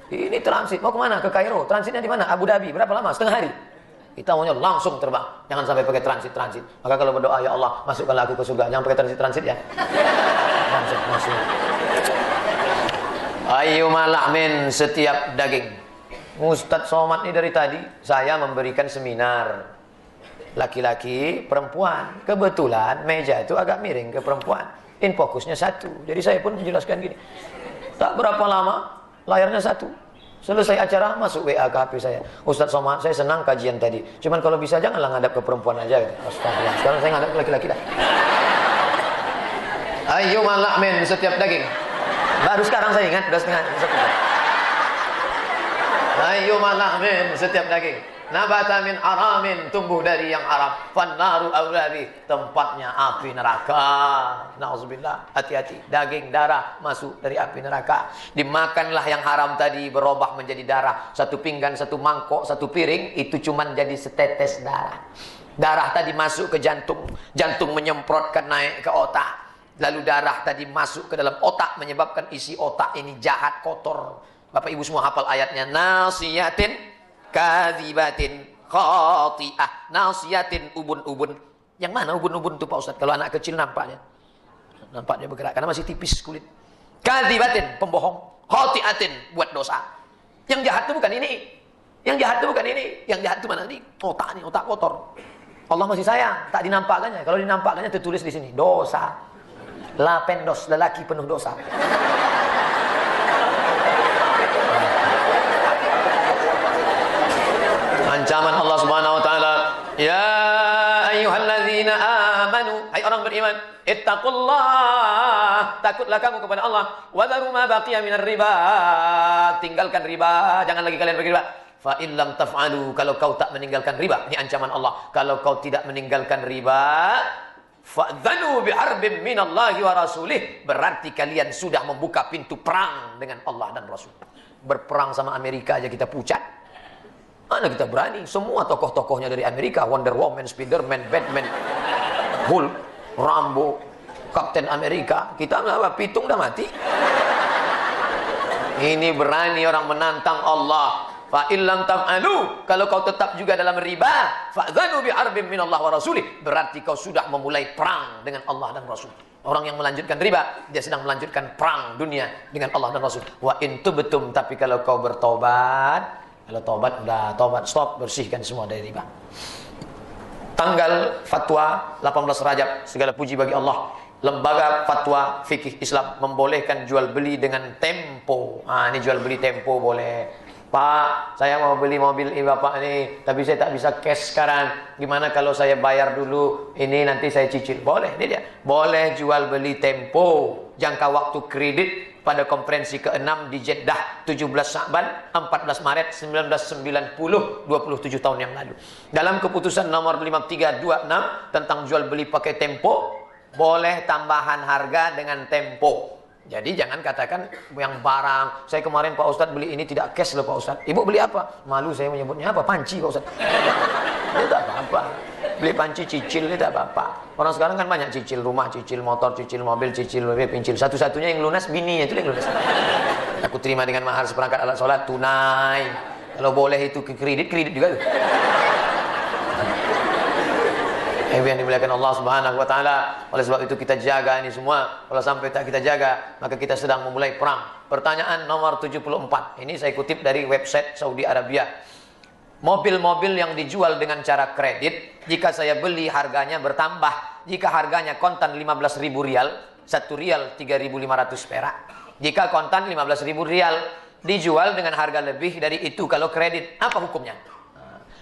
Ini transit, mau kemana? Ke Kairo. Transitnya di mana? Abu Dhabi. Berapa lama? Setengah hari. Kita maunya langsung terbang. Jangan sampai pakai transit. Maka kalau berdoa, ya Allah, masukkanlah aku ke surga. Jangan pakai transit ya. Langsung masuk. Ayyuma lahmin, setiap daging. Ustadz Somad ini dari tadi, saya memberikan seminar. Laki-laki, perempuan. Kebetulan meja itu agak miring ke perempuan. Fokusnya satu. Jadi saya pun menjelaskan gini. Tak berapa lama, layarnya satu. Selesai acara, masuk WA ke HP saya. Ustadz Somad, saya senang kajian tadi. Cuman kalau bisa janganlah ngadap ke perempuan aja. Astagfirullah. Sekarang saya ngadap ke laki-laki dah. Ayyuma lahmin, setiap daging. Baru sekarang saya ingat, udah setengah. Ayyuma lahmin, setiap daging. Nabata min haramin, tumbuh dari yang haram. Fannaru aulabi, tempatnya api neraka. Nauzubillah, hati-hati. Daging darah masuk dari api neraka. Dimakanlah yang haram tadi, berubah menjadi darah. Satu pinggan, satu mangkok, satu piring, itu cuman jadi setetes darah. Darah tadi masuk ke jantung. Jantung menyemprotkan naik ke otak. Lalu darah tadi masuk ke dalam otak, menyebabkan isi otak ini jahat, kotor. Bapak Ibu semua hafal ayatnya. Nasiyatin kadzibatin khati'ah. Nasiyatin, ubun-ubun. Yang mana ubun-ubun itu Pak Ustadz? Kalau anak kecil nampaknya. Nampaknya bergerak karena masih tipis kulit. Kadzibatin, pembohong. Khati'atin, buat dosa. Yang jahat itu bukan ini. Yang jahat itu bukan ini. Yang jahat itu mana nih? Otak nih, otak kotor. Allah masih sayang, tak dinampakkannya. Kalau dinampakkannya tertulis di sini, dosa. Lapendos, lelaki penuh dosa. Ancaman Allah Subhanahu wa taala, ya ayyuhalladzina amanu, hai orang beriman, ittaqullah, takutlah kamu kepada Allah, wa dharu ma baqiya minar riba, tinggalkan riba, jangan lagi kalian berriba. Fa in lam taf'alu, kalau kau tak meninggalkan riba, ini ancaman Allah. Kalau kau tidak meninggalkan riba, fa'dzanu biharbin minallahi wa rasulih, berarti kalian sudah membuka pintu perang dengan Allah dan Rasul. Berperang sama Amerika aja kita pucat. Mana kita berani? Semua tokoh-tokohnya dari Amerika, Wonder Woman, Spiderman, Batman, Hulk, Rambo, Kapten Amerika. Kita apa? Pitung dah mati. Ini berani orang menantang Allah. Fa illam taf'alu, kalau kau tetap juga dalam riba, fa'dzanu biharbin minallah wa rasulih, berarti kau sudah memulai perang dengan Allah dan Rasul. Orang yang melanjutkan riba, dia sedang melanjutkan perang dunia dengan Allah dan Rasul. Wa in tubtum, tapi kalau kau bertobat, kalau tobat udah tobat stop, bersihkan semua dari riba. Tanggal fatwa 18 Rajab, segala puji bagi Allah. Lembaga Fatwa Fikih Islam membolehkan jual beli dengan tempo. Ah, ini jual beli tempo boleh. Pak, saya mau beli mobil ini Bapak ini, tapi saya tak bisa cash sekarang. Gimana kalau saya bayar dulu, ini nanti saya cicil? Boleh, dia. Boleh jual beli tempo. Jangka waktu kredit pada konferensi ke-6 di Jeddah, 17 Sya'ban, 14 Maret 1990, 27 tahun yang lalu. Dalam keputusan nomor 5326 tentang jual beli pakai tempo, boleh tambahan harga dengan tempo. Jadi jangan katakan yang barang, saya kemarin Pak Ustadz beli ini tidak cash loh Pak Ustadz. Ibu beli apa? Malu saya menyebutnya apa? Panci Pak Ustadz. Itu tak apa-apa. Beli panci cicil itu tak apa-apa. Orang sekarang kan banyak cicil rumah, cicil motor, cicil mobil, cicil pincil. Satu-satunya yang lunas bininya, itu yang lunas. Aku terima dengan mahar seperangkat alat sholat tunai. Kalau boleh itu ke kredit juga tuh. Yang dimuliakan Allah Subhanahu wa taala. Oleh sebab itu kita jaga ini semua. Kalau sampai tak kita jaga, maka kita sedang memulai perang. Pertanyaan nomor 74. Ini saya kutip dari website Saudi Arabia. Mobil-mobil yang dijual dengan cara kredit, jika saya beli harganya bertambah. Jika harganya kontan 15.000 rial, 1 rial 3.500 perak. Jika kontan 15.000 rial, dijual dengan harga lebih dari itu kalau kredit. Apa hukumnya?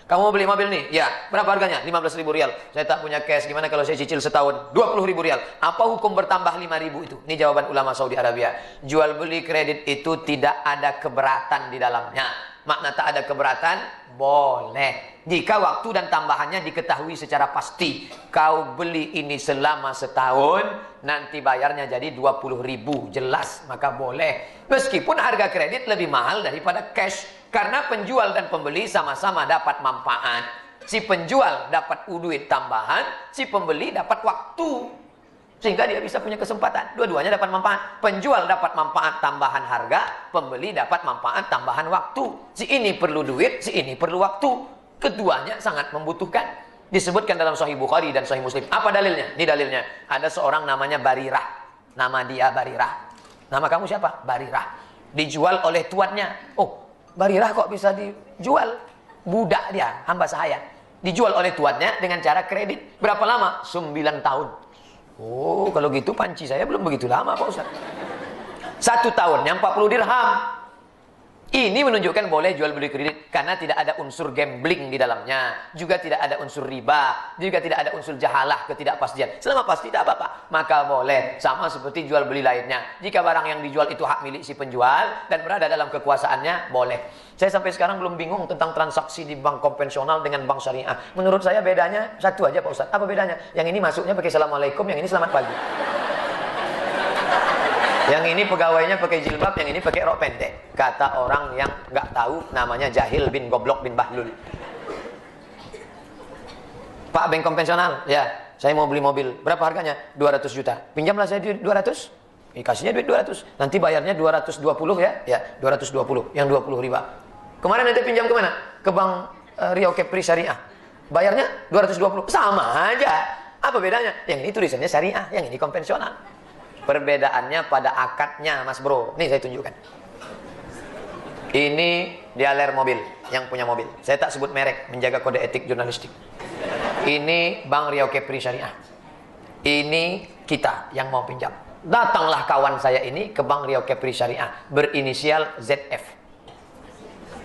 Kamu mau beli mobil nih? Ya. Berapa harganya? 15.000 rial. Saya tak punya cash. Gimana kalau saya cicil setahun? 20.000 rial. Apa hukum bertambah 5.000 itu? Ini jawaban ulama Saudi Arabia. Jual beli kredit itu tidak ada keberatan di dalamnya. Makna tak ada keberatan? Boleh. Jika waktu dan tambahannya diketahui secara pasti. Kau beli ini selama setahun, nanti bayarnya jadi 20.000. Jelas, maka boleh. Meskipun harga kredit lebih mahal daripada cash. Karena penjual dan pembeli sama-sama dapat manfaat. Si penjual dapat duit tambahan, si pembeli dapat waktu. Sehingga dia bisa punya kesempatan. Dua-duanya dapat manfaat. Penjual dapat manfaat tambahan harga, pembeli dapat manfaat tambahan waktu. Si ini perlu duit, si ini perlu waktu. Keduanya sangat membutuhkan. Disebutkan dalam Sahih Bukhari dan Sahih Muslim. Apa dalilnya? Ini dalilnya. Ada seorang namanya Barirah. Nama dia Barirah. Nama kamu siapa? Barirah. Dijual oleh tuannya. Oh, Barirah kok bisa dijual? Budak dia, hamba sahaya. Dijual oleh tuannya dengan cara kredit. Berapa lama? 9 tahun. Oh, kalau gitu panci saya belum begitu lama Pak Ustaz. 1 tahunnya 40 dirham. Ini menunjukkan boleh jual beli kredit karena tidak ada unsur gambling di dalamnya, juga tidak ada unsur riba, juga tidak ada unsur jahalah, ketidakpastian. Selama pasti tidak apa-apa, maka boleh. Sama seperti jual beli lainnya. Jika barang yang dijual itu hak milik si penjual dan berada dalam kekuasaannya, boleh. Saya sampai sekarang belum bingung tentang transaksi di bank konvensional dengan bank syariah. Menurut saya bedanya satu aja Pak Ustaz. Apa bedanya? Yang ini masuknya pakai Assalamualaikum, yang ini selamat pagi. Yang ini pegawainya pakai jilbab, yang ini pakai rok pendek. Kata orang yang nggak tahu, namanya jahil bin goblok bin bahlul. Pak, bank konvensional, ya, saya mau beli mobil. Berapa harganya? 200 juta. Pinjamlah saya duit 200. Kasihnya duit 200. Nanti bayarnya 220 ya. Ya, 220. Yang 20 riba. Kemarin nanti pinjam kemana? Ke Bank Rio Kepri Syariah. Bayarnya 220. Sama aja. Apa bedanya? Yang ini tulisannya syariah, yang ini konvensional. Perbedaannya pada akadnya, Mas Bro. Nih saya tunjukkan. Ini dealer mobil, yang punya mobil. Saya tak sebut merek, menjaga kode etik jurnalistik. Ini Bank Rio Kepri Syariah. Ini kita yang mau pinjam. Datanglah kawan saya ini ke Bank Rio Kepri Syariah, berinisial ZF.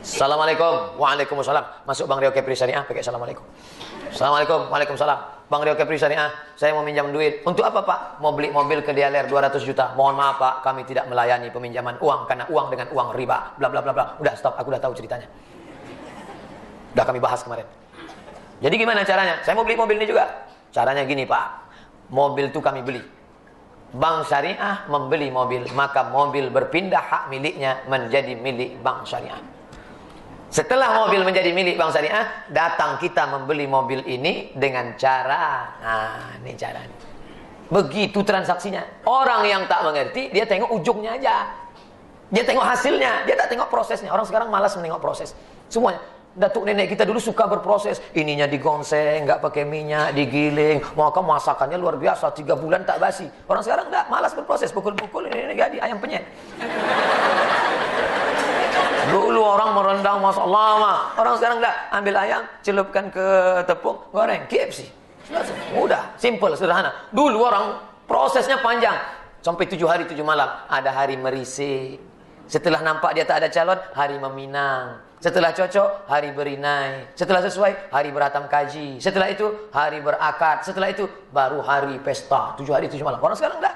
Assalamualaikum. Waalaikumsalam. Masuk Bank Rio Kepri Syariah, pakai Assalamualaikum. Assalamualaikum. Waalaikumsalam. Bang Rio Kepri Syariah, saya mau minjam duit. Untuk apa Pak? Mau beli mobil ke dealer 200 juta. Mohon maaf Pak, kami tidak melayani peminjaman uang karena uang dengan uang riba. Bla bla bla bla. Udah stop, aku udah tahu ceritanya. Udah kami bahas kemarin. Jadi gimana caranya? Saya mau beli mobil ini juga. Caranya gini Pak. Mobil itu kami beli. Bank Syariah membeli mobil, maka mobil berpindah hak miliknya menjadi milik Bank Syariah. Setelah mobil menjadi milik Bank Syariah, datang kita membeli mobil ini dengan cara, nah ini caranya. Begitu transaksinya. Orang yang tak mengerti, dia tengok ujungnya aja. Dia tengok hasilnya, dia tak tengok prosesnya. Orang sekarang malas menengok proses. Semuanya. Datuk nenek kita dulu suka berproses. Ininya digonseng, nggak pakai minyak, digiling. Maka masakannya luar biasa, 3 bulan tak basi. Orang sekarang enggak, malas berproses. Pukul-pukul, ini jadi ayam penyet. Dulu orang merendang Masya Allah, orang sekarang enggak, ambil ayam, celupkan ke tepung, goreng, KFC. Mudah, simple, sederhana. Dulu orang prosesnya panjang, sampai 7 hari 7 malam. Ada hari merisi. Setelah nampak dia tak ada calon, hari meminang. Setelah cocok, hari berinai. Setelah sesuai, hari berhatam kaji. Setelah itu, hari berakad. Setelah itu, baru hari pesta. 7 hari 7 malam. Orang sekarang enggak.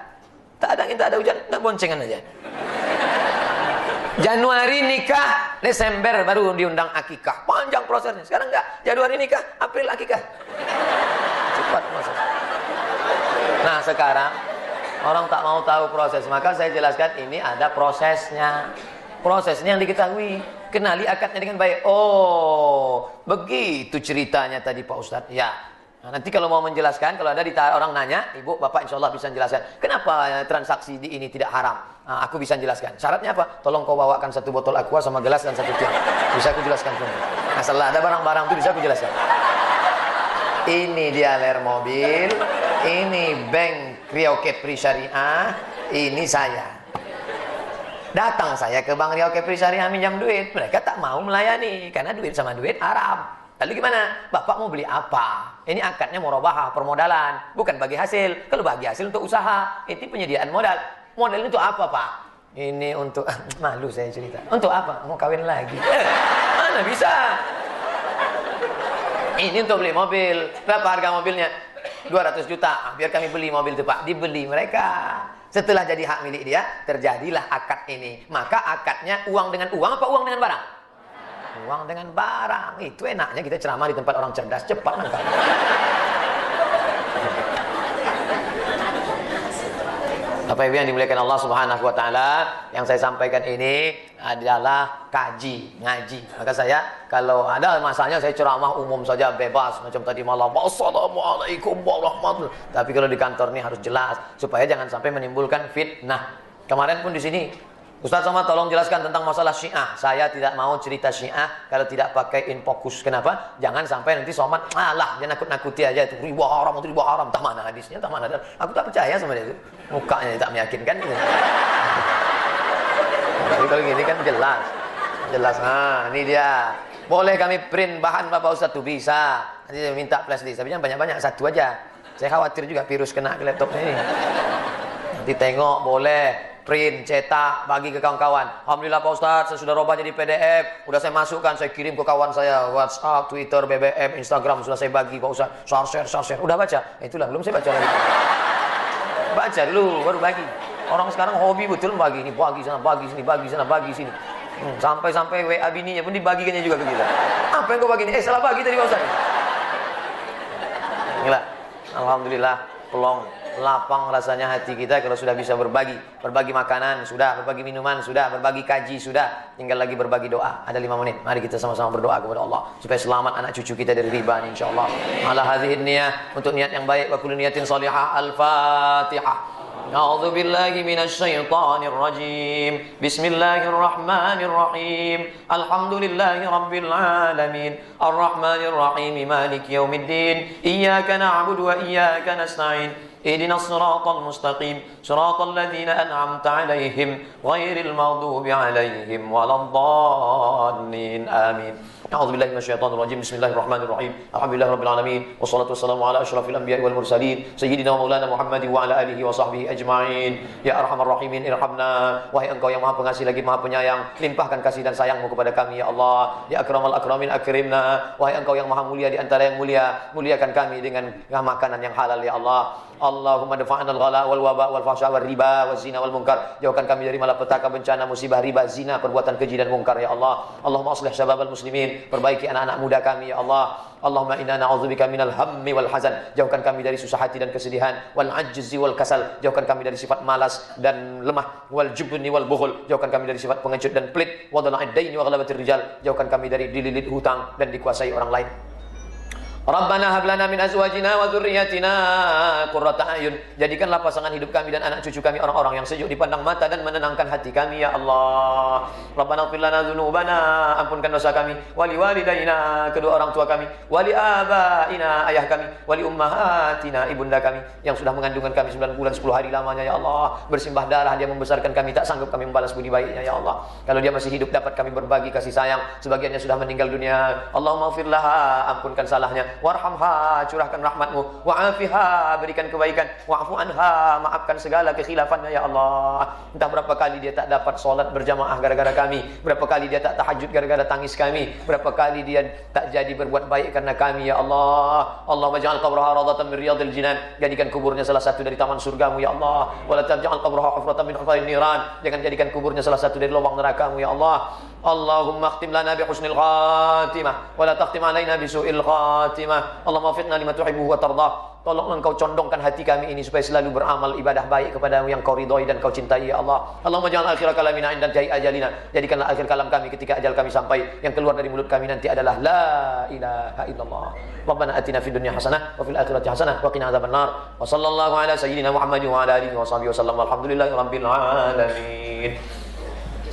Tak ada angin, tak ada hujan, enggak boncengan aja. Januari nikah, Desember baru diundang akikah. Panjang prosesnya. Sekarang enggak. Januari nikah, April akikah. Cepat proses. Nah sekarang orang tak mau tahu proses, maka saya jelaskan ini ada prosesnya. Prosesnya yang diketahui. Kenali akadnya dengan baik. Oh, begitu ceritanya tadi Pak Ustadz. Ya. Nah, nanti kalau mau menjelaskan, kalau ada orang nanya, Ibu, Bapak insya Allah bisa menjelaskan. Kenapa transaksi di ini tidak haram? Nah, aku bisa menjelaskan. Syaratnya apa? Tolong kau bawakan 1 botol aqua sama gelas dan 1 tiang. Bisa aku jelaskan semua. Nah, setelah ada barang-barang itu bisa aku jelaskan. Ini dealer mobil, ini Bank Rio Kepri Syariah, ini saya. Datang saya ke Bank Rio Kepri Syariah minjam duit. Mereka tak mau melayani karena duit sama duit haram. Lalu gimana? Bapak mau beli apa? Ini akadnya murabahah, permodalan. Bukan bagi hasil. Kalau bagi hasil untuk usaha. Itu penyediaan modal. Modal itu apa Pak? Ini untuk... malu saya cerita. Untuk apa? Mau kawin lagi. Mana bisa? Ini untuk beli mobil. Berapa harga mobilnya? 200 juta. Biar kami beli mobil itu Pak. Dibeli mereka. Setelah jadi hak milik dia, terjadilah akad ini. Maka akadnya uang dengan uang apa uang dengan barang? Uang dengan barang. Itu enaknya kita ceramah di tempat orang cerdas, cepat nangkap. Bapak Ibu yang dimuliakan Allah Subhanahu wa taala, yang saya sampaikan ini adalah kaji, ngaji. Maka saya kalau ada masalahnya saya ceramah umum saja, bebas macam tadi malam. Assalamualaikum warahmatullahi wabarakatuh. Tapi kalau di kantor ini harus jelas supaya jangan sampai menimbulkan fitnah. Kemarin pun di sini Ustaz Somad tolong jelaskan tentang masalah Syiah. Saya tidak mau cerita Syiah kalau tidak pakai infokus. Kenapa? Jangan sampai nanti Somad, alah dia nakut-nakuti aja itu riba haram, itu riba haram. Tak mana hadisnya, tak mana. Aku tak percaya sama dia itu. Mukanya tak meyakinkan. Tapi kalau gini kan jelas. Jelas. Nah, ini dia. Boleh kami print bahan Bapak Ustaz tuh bisa. Nanti saya minta flash disk. Tapi jangan banyak-banyak, satu aja. Saya khawatir juga virus kena ke laptop ini. Nanti tengok boleh. print, cetak, bagi ke kawan-kawan. Alhamdulillah Pak Ustadz, saya sudah robah jadi PDF, udah saya masukkan, saya kirim ke kawan saya, WhatsApp, Twitter, BBM, Instagram, sudah saya bagi Pak Ustadz, share. Udah baca? Itulah, belum saya baca lagi. Baca dulu, baru bagi. Orang sekarang hobi betul bagi, ini bagi sana, bagi sini, bagi sana, bagi sini. Sampai WA bininya pun dibagikannya juga ke kita. Apa yang kau bagi ini? Salah bagi tadi Pak Ustadz. Inilah, alhamdulillah, pelong lapang rasanya hati kita kalau sudah bisa berbagi makanan sudah, berbagi minuman sudah, berbagi kaji sudah, tinggal lagi berbagi doa. Ada 5 menit, mari kita sama-sama berdoa kepada Allah supaya selamat anak cucu kita dari riba insyaallah. Ala hadhihi niyah, untuk niat yang baik, wa kullu niyatin salihah. Al-Fatihah. A'udzu billahi minasy syaithanir rajim. Bismillahirrahmanirrahim. Alhamdulillahi rabbil alamin. Arrahmanir rahim. Maliki yaumiddin. Iyyaka na'budu wa iyyaka nasta'in. اهدنا الصراط المستقيم صراط الذين أنعمت عليهم غير المغضوب عليهم ولا الضالين آمين. أعوذ بالله من الشيطان الرجيم. بسم الله الرحمن الرحيم. الحمد لله رب العالمين والصلاة والسلام على أشرف الأنبياء والمرسلين سيدنا ومولانا محمد وعلى آله وصحبه أجمعين. Ya Arhamar Rahimin, irhamna. Wahai Engkau yang Maha Pengasih lagi Maha Penyayang, limpahkan kasih dan sayang-Mu kepada kami ya Allah. Ya Akramal Akramin, akrimna. Wahai Engkau yang Maha Mulia di antara yang mulia, muliakan kami dengan makanan yang halal ya Allah. Allahumma dafa'na al-ghala wal waba wal fahsya wal riba wal zina wal munkar. Jauhkan kami dari malapetaka, bencana, musibah, riba, zina, perbuatan keji dan mungkar ya Allah. Allahumma aslih syababal muslimin, perbaiki anak-anak muda kami ya Allah. Allahumma inna na'udzubika minal hammi wal hazan. Jauhkan kami dari susah hati dan kesedihan, wal ajzi wal kasal. Jauhkan kami dari sifat malas dan lemah, wal jubni wal bukhul. Jauhkan kami dari sifat pengecut dan pelit, wa dhala'id daini wa ghalabatir rijal. Jauhkan kami dari dililit hutang dan dikuasai orang lain. Rabbana hab lana min azwajina wa dzurriyyatina qurrata a'yun. Jadikanlah pasangan hidup kami dan anak cucu kami orang-orang yang sejuk dipandang mata dan menenangkan hati kami ya Allah. Rabbana ighfir lana dzunubana, ampunkan dosa kami, wali walidaina, kedua orang tua kami, wali abaina, ayah kami, wali ummahatina, ibunda kami yang sudah mengandungkan kami 9 bulan 10 hari lamanya ya Allah. Bersimbah darah dia membesarkan kami, tak sanggup kami membalas budi baiknya ya Allah. Kalau dia masih hidup dapat kami berbagi kasih sayang, sebagiannya sudah meninggal dunia. Allahumma ighfir laha, ampunkan salahnya, warhamha, curahkan rahmatmu, wa'afiha, berikan kebaikan, wa'fu anha, maafkan segala kekhilafannya ya Allah. Entah berapa kali dia tak dapat solat berjamaah gara-gara kami, berapa kali dia tak tahajud gara-gara tangis kami, berapa kali dia tak jadi berbuat baik karena kami ya Allah. Allahumma ja'al qabraha rawdatan min riyadil jinan, jadikan kuburnya salah satu dari taman surgamu ya Allah. Wala taj'al qabraha hufratan min hufarin niran, jangan jadikan kuburnya salah satu dari lubang nerakamu ya Allah. Allahumma khtim lana bi husnil khatimah wa la takhtim alaina bi su'il khatimah. Allahumma waffiqna lima tuhibbu wa tardah. Tolong Engkau condongkan hati kami ini supaya selalu beramal ibadah baik kepada-Mu yang Kau ridhoi dan Kau cintai ya Allah. Allahumma ja'al akhir kalamina inda jai ajalina. Jadikanlah akhir kalam kami ketika ajal kami sampai, yang keluar dari mulut kami nanti adalah la ilaha illallah. Rabbana atina fid dunya hasanah wa fil akhirati hasanah wa qina adzabannar. Wa sallallahu ala sayyidina Muhammadin wa ala alihi wa sahbihi wasallam. Walhamdulillahi rabbil alamin.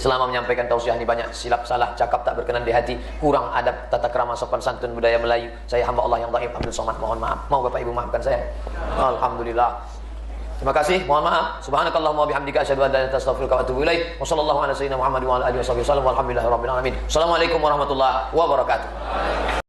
Selama menyampaikan tausiah ini banyak silap salah, cakap tak berkenan di hati, kurang adab, tata krama, sopan santun, budaya Melayu. Saya hamba Allah yang dhaif Abdul Somad, mohon maaf. Mau Bapak Ibu maafkan saya. Alhamdulillah. Terima kasih, mohon maaf. Subhanakallahumma wa bihamdika asyhadu an la ilaha illa anta astaghfiruka wa atubu ilaik. Wa sallallahu ala sayyidina Muhammad wa ala alihi wasallam. Walhamdulillahirabbil alamin. Assalamualaikum warahmatullahi wabarakatuh.